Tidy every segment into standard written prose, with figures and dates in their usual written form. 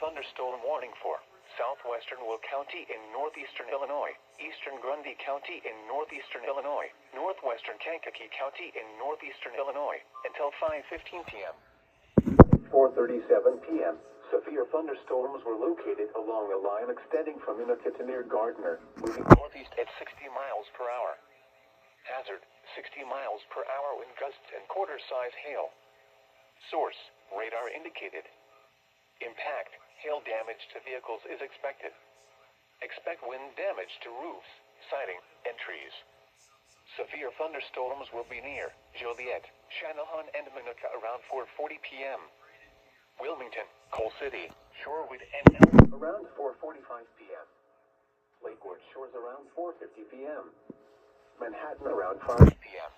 thunderstorm warning for southwestern Will County in northeastern Illinois, eastern Grundy County in northeastern Illinois, northwestern Kankakee County in northeastern Illinois, until 5:15 p.m. 4:37 p.m. Severe thunderstorms were located along a line extending from Utica to near Gardner, moving northeast at 60 miles per hour. Hazard, 60 miles per hour wind gusts and quarter-size hail. Source, radar indicated. Impact, hail damage to vehicles is expected. Expect wind damage to roofs, siding, and trees. Severe thunderstorms will be near Joliet, Channahon, and Minooka around 4:40 p.m. Wilmington, Coal City, Shorewood, and Elm around 4:45 p.m. Lakewood Shores around 4:50 p.m. Manhattan around 5 p.m.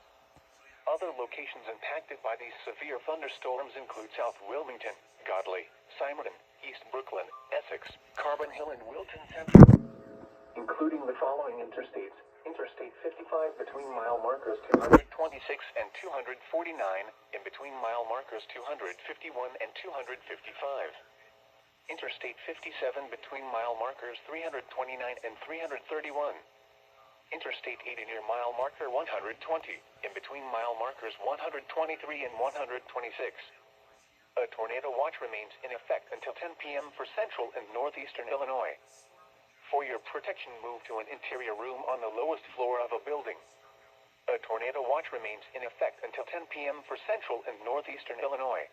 Other locations impacted by these severe thunderstorms include South Wilmington, Godley, Simonton, East Brooklyn, Essex, Carbon Hill, and Wilton Central, including the following interstates: Interstate 55 between mile markers 226 and 249, in between mile markers 251 and 255. Interstate 57 between mile markers 329 and 331. Interstate 80 near mile marker 120, in between mile markers 123 and 126. A tornado watch remains in effect until 10 p.m. for central and northeastern Illinois. For your protection, move to an interior room on the lowest floor of a building. A tornado watch remains in effect until 10 p.m. for central and northeastern Illinois.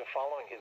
The following is